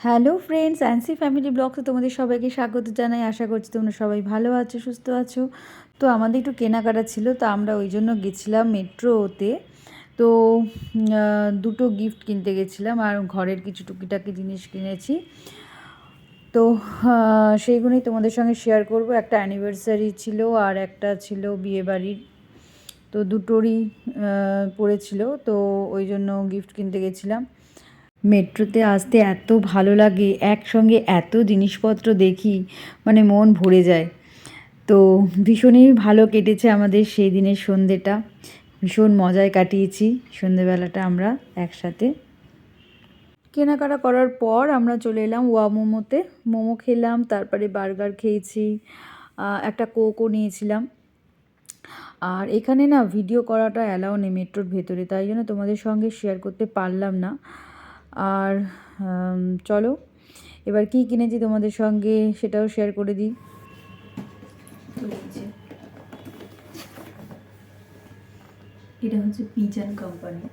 Hello friends, অ্যান্সি family ব্লগসে তোমাদের সবাইকে স্বাগত জানাই। আশা করছি তোমরা সবাই ভালো আছো, সুস্থ আছো। তো আমাদের একটু কেনাকাটা ছিল, তো আমরা ওই জন্য গেছিলাম মেট্রোতে। তো দুটো গিফট কিনতে গেছিলাম আর ঘরের কিছু টুকিটাকি জিনিস কিনেছি। তো সেইগুলোই তোমাদের সঙ্গে শেয়ার করব। একটা অ্যানিভার্সারি ছিল আর একটা ছিল বিয়েবাড়ির, তো দুটোরই পড়েছিল, তো ওই জন্য গিফট কিনতে গেছিলাম। মেট্রোতে আসতে এত ভালো লাগে, একসঙ্গে এত জিনিসপত্র দেখি, মানে মন ভরে যায়। তো ভীষণই ভালো কেটেছে আমাদের সেই দিনের সন্ধেটা, ভীষণ মজায় কাটিয়েছি সন্ধেবেলাটা আমরা একসাথে। কেনাকাটা করার পর আমরা চলে এলাম ওয়া মোমোতে। মোমো খেলাম, তারপরে বার্গার খেয়েছি, একটা কোকও নিয়েছিলাম। আর এখানে না ভিডিও করাটা অ্যালাউ নেই মেট্রোর ভেতরে, তাই জন্য তোমাদের সঙ্গে শেয়ার করতে পারলাম না। আর চলো এবার কি কিনেছি তোমাদের সঙ্গে সেটাও শেয়ার করে দিই। এটা হচ্ছে পিজন কোম্পানি,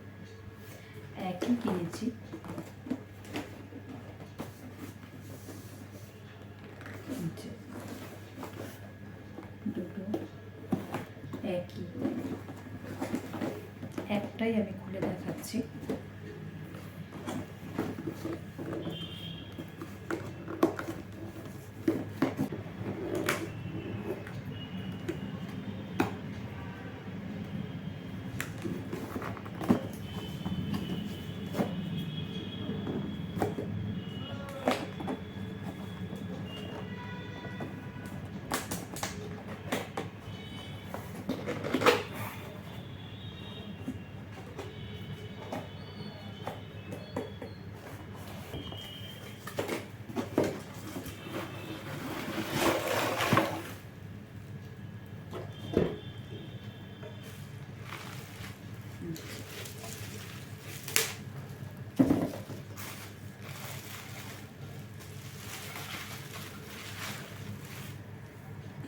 একই কিনেছি। দুটো একই, একটাই আমি খুলে দেখাচ্ছি।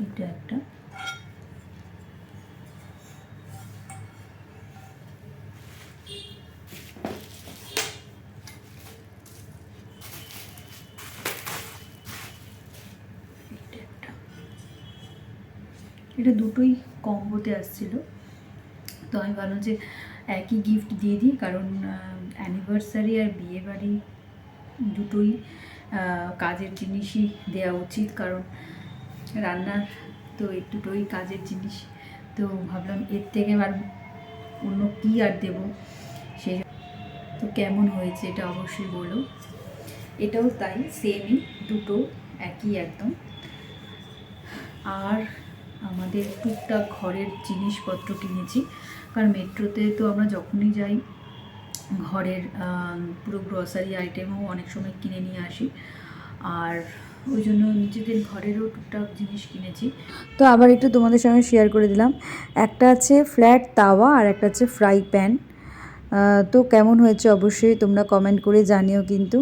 এটা একটা, এটা দুটোই কম্বোতে আসছিল, তো আমি ভাবলাম যে একই গিফট দিয়ে দিই, কারণ অ্যানিভার্সারি আর বিয়েবাড়ি দুটোই কাজের জিনিসই দেওয়া উচিত, কারণ রান্নার তো এই দুটোই কাজের জিনিস। তো ভাবলাম এর থেকে আর অন্য কী আর দেবো সেই। তো কেমন হয়েছে এটা অবশ্যই বলো। এটাও তাই, সেমই, দুটো একই একদম। আর আমাদের টুকটাক ঘরের জিনিসপত্র কিনেছি, কারণ মেট্রোতে তো আমরা যখনই যাই ঘরের পুরো গ্রসারি আইটেমও অনেক সময় কিনে নিয়ে আসি, আর ওই জন্য নিজেদের ঘরেরও টুকটাক জিনিস কিনেছি। তো আবার একটু তোমাদের সঙ্গে শেয়ার করে দিলাম। একটা আছে ফ্ল্যাট তাওয়া আর একটা আছে ফ্রাই প্যান। তো কেমন হয়েছে অবশ্যই তোমরা কমেন্ট করে জানিও কিন্তু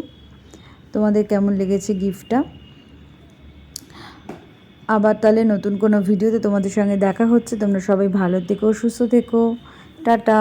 তোমাদের কেমন লেগেছে গিফটটা। আবার তাহলে নতুন কোনো ভিডিওতে তোমাদের সঙ্গে দেখা হচ্ছে। তোমরা সবাই ভালো থেকো, সুস্থ থেকো, টাটা।